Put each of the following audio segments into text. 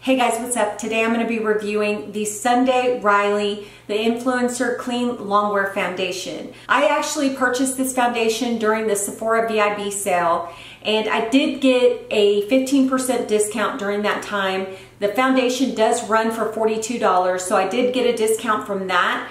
Hey guys, what's up? Today I'm going to be reviewing the Sunday Riley, the Influencer Clean Longwear Foundation. I actually purchased this foundation during the Sephora VIB sale, and I did get a 15% discount during that time. The foundation does run for $42, so I did get a discount from that.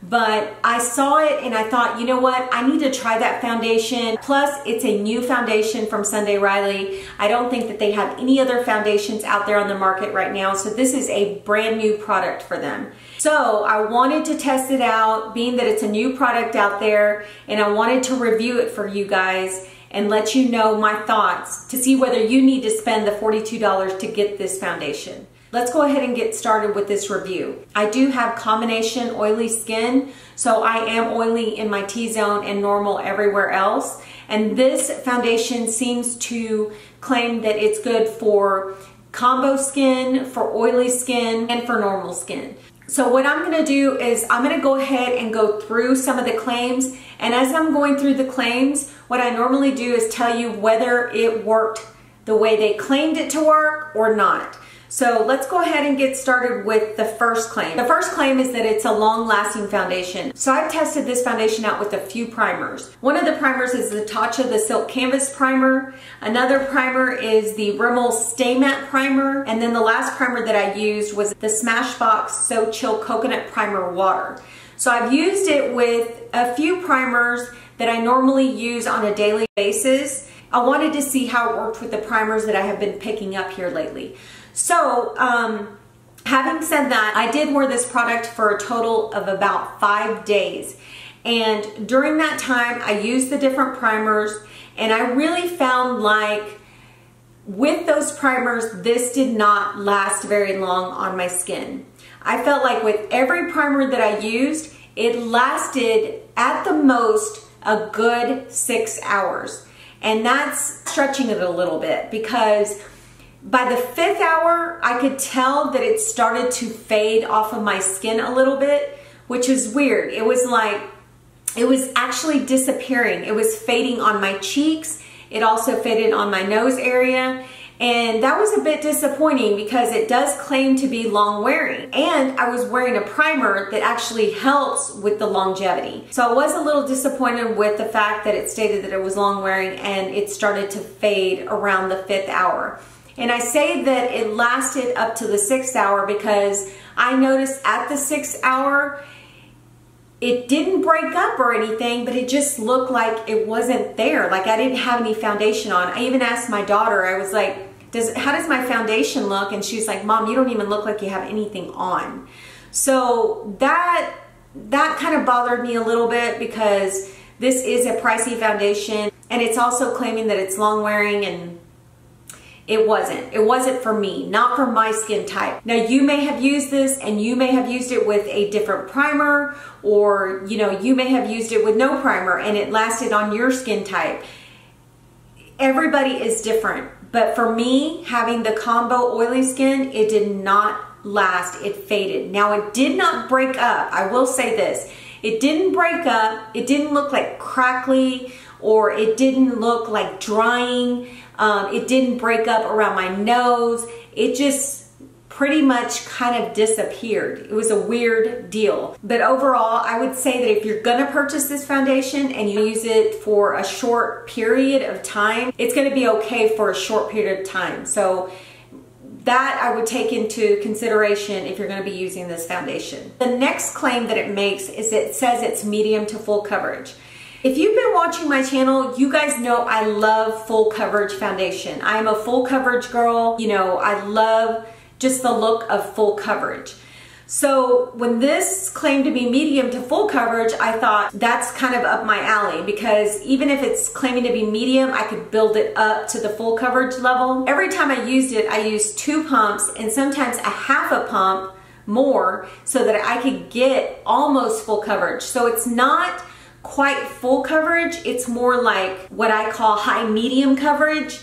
But I saw it and I thought, you know what, I need to try that foundation. Plus, it's a new foundation from Sunday Riley. I don't think that they have any other foundations out there on the market right now, so this is a brand new product for them. So I wanted to test it out, being that it's a new product out there, and I wanted to review it for you guys and let you know my thoughts to see whether you need to spend the $42 to get this foundation. Let's go ahead and get started with this review. I do have combination oily skin, so I am oily in my T-zone and normal everywhere else. And this foundation seems to claim that it's good for combo skin, for oily skin, and for normal skin. So what I'm gonna do is I'm gonna go ahead and go through some of the claims. And as I'm going through the claims, what I normally do is tell you whether it worked the way they claimed it to work or not. So let's go ahead and get started with the first claim. The first claim is that it's a long-lasting foundation. So I've tested this foundation out with a few primers. One of the primers is the Tatcha the Silk Canvas Primer. Another primer is the Rimmel Stay Matte Primer. And then the last primer that I used was the Smashbox So Chill Coconut Primer Water. So I've used it with a few primers that I normally use on a daily basis. I wanted to see how it worked with the primers that I have been picking up here lately. So, having said that, I did wear this product for a total of about 5 days. And during that time, I used the different primers, and I really found like with those primers, this did not last very long on my skin. I felt like with every primer that I used, it lasted at the most a good 6 hours. And that's stretching it a little bit, because by the 5th hour, I could tell that it started to fade off of my skin a little bit, which is weird. It was like, it was actually disappearing. It was fading on my cheeks. It also faded on my nose area. And that was a bit disappointing because it does claim to be long wearing. And I was wearing a primer that actually helps with the longevity. So I was a little disappointed with the fact that it stated that it was long wearing and it started to fade around the 5th hour. And I say that it lasted up to the 6th hour because I noticed at the 6th hour, it didn't break up or anything, but it just looked like it wasn't there. Like I didn't have any foundation on. I even asked my daughter, I was like, how does my foundation look? And she's like, Mom, you don't even look like you have anything on. So that kind of bothered me a little bit because this is a pricey foundation and it's also claiming that it's long wearing, and it wasn't for me, not for my skin type. Now you may have used this and you may have used it with a different primer, or you know, you may have used it with no primer and it lasted on your skin type. Everybody is different, but for me, having the combo oily skin, it did not last, it faded. Now it did not break up, I will say this, it didn't break up, it didn't look like crackly, or it didn't look like drying. It didn't break up around my nose. It just pretty much kind of disappeared. It was a weird deal. But overall, I would say that if you're gonna purchase this foundation and you use it for a short period of time, it's gonna be okay for a short period of time. So that I would take into consideration if you're gonna be using this foundation. The next claim that it makes is it says it's medium to full coverage. If you've been watching my channel, you guys know I love full coverage foundation. I am a full coverage girl. You know, I love just the look of full coverage. So when this claimed to be medium to full coverage, I thought that's kind of up my alley, because even if it's claiming to be medium, I could build it up to the full coverage level. Every time I used it, I used 2 pumps and sometimes a half a pump more so that I could get almost full coverage. So it's not quite full coverage, it's more like what I call high medium coverage.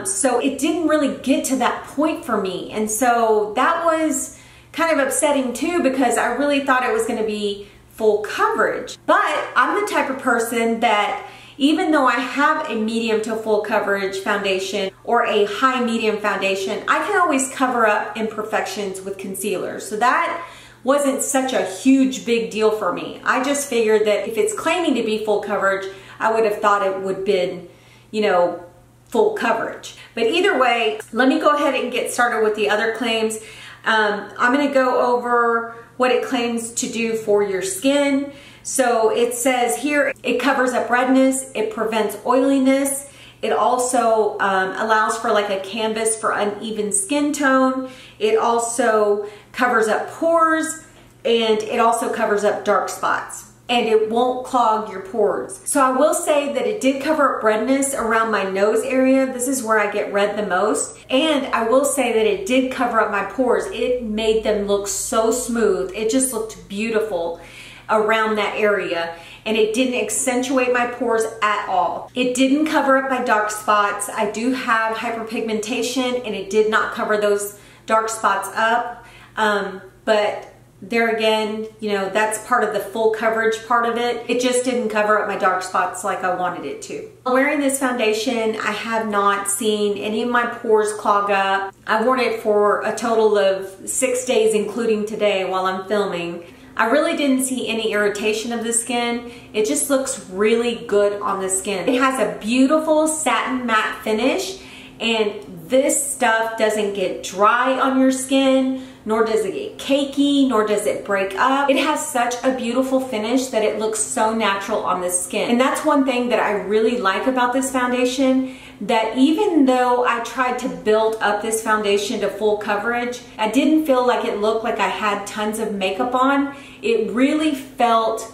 So it didn't really get to that point for me, and so that was kind of upsetting too, because I really thought it was going to be full coverage. But I'm the type of person that even though I have a medium to full coverage foundation or a high medium foundation, I can always cover up imperfections with concealer. So that wasn't such a huge big deal for me. I just figured that if it's claiming to be full coverage, I would have thought it would have been, you know, full coverage. But either way, let me go ahead and get started with the other claims. I'm going to go over what it claims to do for your skin. So it says here, it covers up redness, it prevents oiliness, it also allows for like a canvas for uneven skin tone, it also covers up pores, and it also covers up dark spots, and it won't clog your pores. So I will say that it did cover up redness around my nose area. This is where I get red the most. And I will say that it did cover up my pores. It made them look so smooth. It just looked beautiful around that area, and it didn't accentuate my pores at all. It didn't cover up my dark spots. I do have hyperpigmentation, and it did not cover those dark spots up. But there again, you know, that's part of the full coverage part of it. It just didn't cover up my dark spots like I wanted it to. Wearing this foundation, I have not seen any of my pores clog up. I've worn it for a total of 6 days, including today while I'm filming. I really didn't see any irritation of the skin. It just looks really good on the skin. It has a beautiful satin matte finish, and this stuff doesn't get dry on your skin, nor does it get cakey, nor does it break up. It has such a beautiful finish that it looks so natural on the skin. And that's one thing that I really like about this foundation, that even though I tried to build up this foundation to full coverage, I didn't feel like it looked like I had tons of makeup on. It really felt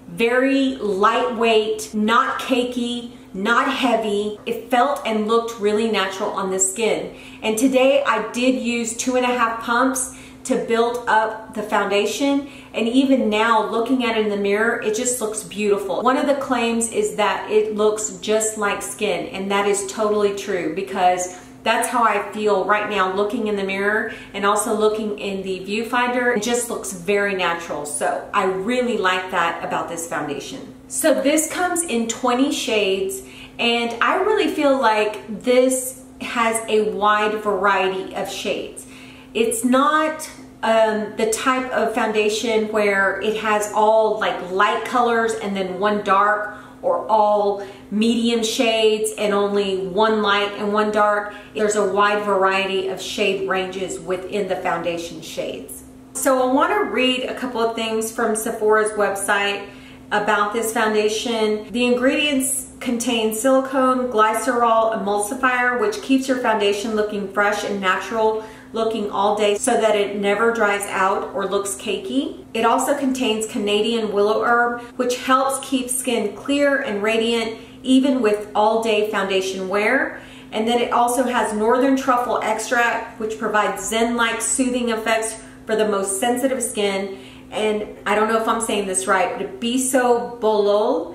very lightweight, not cakey, not heavy. It felt and looked really natural on the skin. And today I did use 2.5 pumps to build up the foundation, and even now looking at it in the mirror, it just looks beautiful. One of the claims is that it looks just like skin, and that is totally true, because that's how I feel right now looking in the mirror, and also looking in the viewfinder. It just looks very natural. So I really like that about this foundation. So this comes in 20 shades, and I really feel like this has a wide variety of shades. It's not the type of foundation where it has all like light colors and then one dark, or all medium shades and only one light and one dark. There's a wide variety of shade ranges within the foundation shades. So I want to read a couple of things from Sephora's website about this foundation. The ingredients contain silicone glycerol emulsifier, which keeps your foundation looking fresh and natural looking all day so that it never dries out or looks cakey. It also contains Canadian willow herb, which helps keep skin clear and radiant even with all day foundation wear. And then it also has northern truffle extract, which provides zen-like soothing effects for the most sensitive skin. And I don't know if I'm saying this right, but bisobolol,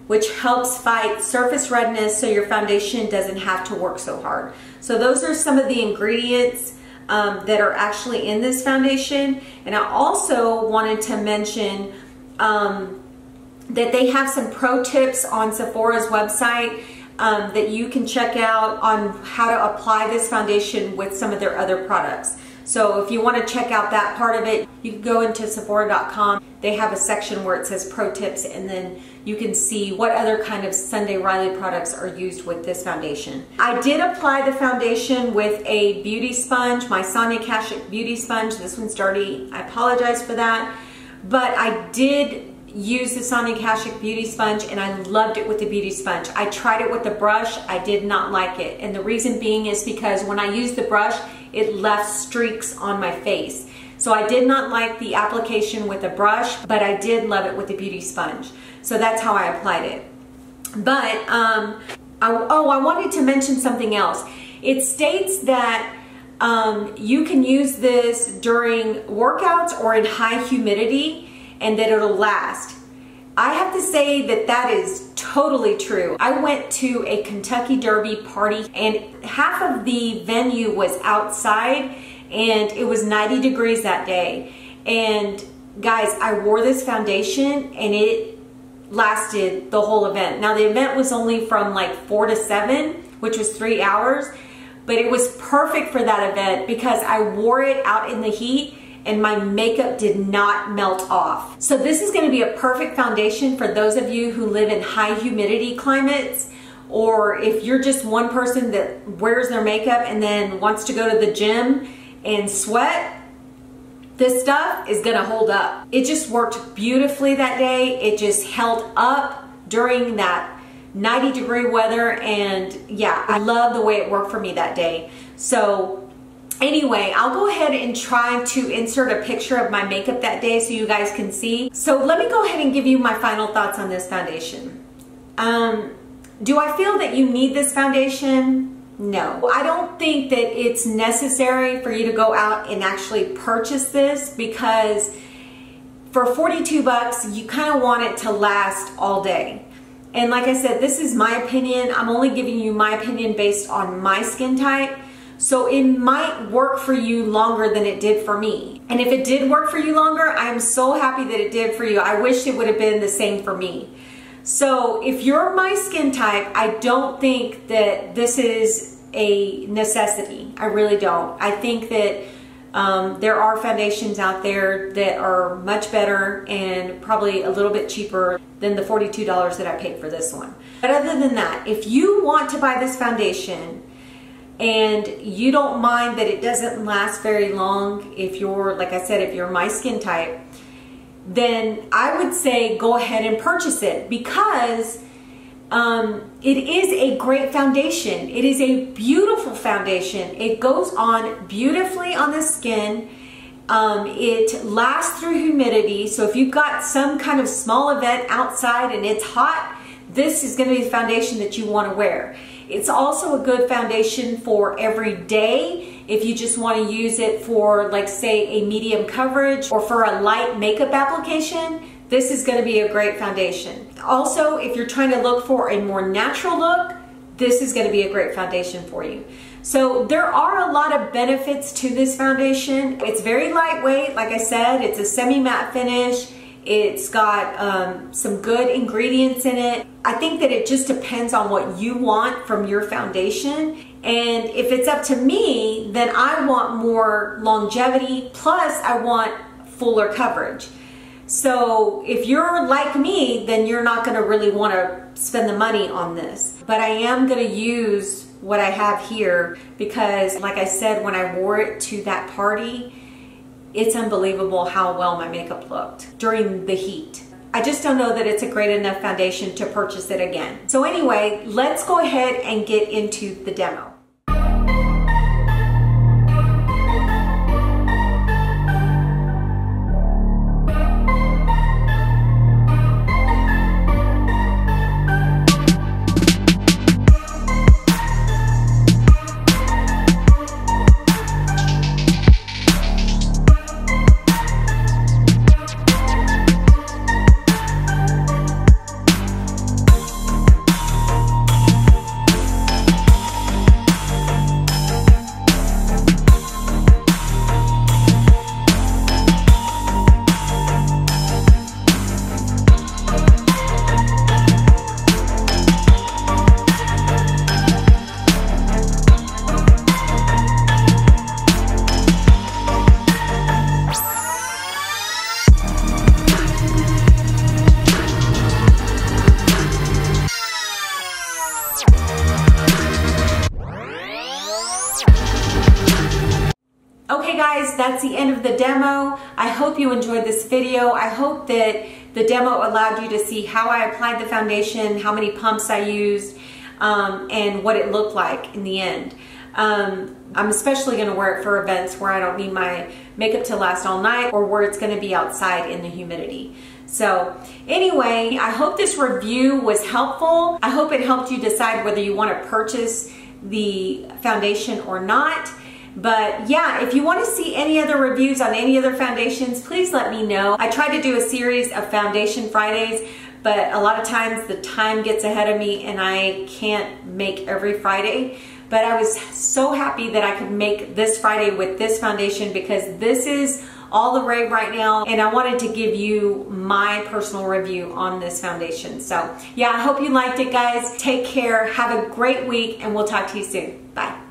which helps fight surface redness so your foundation doesn't have to work so hard. So those are some of the ingredients that are actually in this foundation. And I also wanted to mention that they have some pro tips on Sephora's website that you can check out on how to apply this foundation with some of their other products. So if you want to check out that part of it, you can go into Sephora.com. They have a section where it says pro tips, and then you can see what other kind of Sunday Riley products are used with this foundation. I did apply the foundation with a beauty sponge, my Sonia Kashuk beauty sponge. This one's dirty. I apologize for that. But I did use the Sonia Kashuk beauty sponge, and I loved it with the beauty sponge. I tried it with the brush. I did not like it. And the reason being is because when I used the brush, it left streaks on my face. So I did not like the application with the brush, but I did love it with the beauty sponge. So that's how I applied it. But, I wanted to mention something else. It states that you can use this during workouts or in high humidity, and that it'll last. I have to say that that is totally true. I went to a Kentucky Derby party, and half of the venue was outside, and it was 90 degrees that day. And guys, I wore this foundation, and lasted the whole event. Now the event was only from like 4 to 7, which was 3 hours, but it was perfect for that event because I wore it out in the heat and my makeup did not melt off. So this is gonna be a perfect foundation for those of you who live in high humidity climates, or if you're just one person that wears their makeup and then wants to go to the gym and sweat. This stuff is gonna hold up. It just worked beautifully that day. It just held up during that 90-degree weather, and yeah, I love the way it worked for me that day. So anyway, I'll go ahead and try to insert a picture of my makeup that day so you guys can see. So let me go ahead and give you my final thoughts on this foundation. Do I feel that you need this foundation? No, I don't think that it's necessary for you to go out and actually purchase this, because for 42 bucks, you kind of want it to last all day. And like I said, this is my opinion. I'm only giving you my opinion based on my skin type. So it might work for you longer than it did for me. And if it did work for you longer, I am so happy that it did for you. I wish it would have been the same for me. So if you're my skin type, I don't think that this is a necessity. I really don't. I think that there are foundations out there that are much better and probably a little bit cheaper than the $42 that I paid for this one. But other than that, if you want to buy this foundation and you don't mind that it doesn't last very long, if you're, like I said, if you're my skin type, then I would say go ahead and purchase it, because it is a great foundation. It is a beautiful foundation. It goes on beautifully on the skin. It lasts through humidity. So if you've got some kind of small event outside and it's hot, this is going to be the foundation that you want to wear. It's also a good foundation for every day. If you just want to use it for, like, say, a medium coverage or for a light makeup application, this is going to be a great foundation. Also, if you're trying to look for a more natural look, this is going to be a great foundation for you. So there are a lot of benefits to this foundation. It's very lightweight. Like I said, it's a semi-matte finish. It's got some good ingredients in it. I think that it just depends on what you want from your foundation. And if it's up to me, then I want more longevity, plus I want fuller coverage. So if you're like me, then you're not going to really want to spend the money on this. But I am going to use what I have here because, like I said, when I wore it to that party, it's unbelievable how well my makeup looked during the heat. I just don't know that it's a great enough foundation to purchase it again. So anyway, let's go ahead and get into the demo. Okay guys, that's the end of the demo. I hope you enjoyed this video. I hope that the demo allowed you to see how I applied the foundation, how many pumps I used, and what it looked like in the end. I'm especially going to wear it for events where I don't need my makeup to last all night or where it's going to be outside in the humidity. So anyway, I hope this review was helpful. I hope it helped you decide whether you want to purchase the foundation or not. But yeah, if you want to see any other reviews on any other foundations, please let me know. I try to do a series of Foundation Fridays, but a lot of times the time gets ahead of me and I can't make every Friday. but I was so happy that I could make this Friday with this foundation because this is all the rave right now, and I wanted to give you my personal review on this foundation. So yeah, I hope you liked it, guys. Take care, have a great week, and we'll talk to you soon. Bye.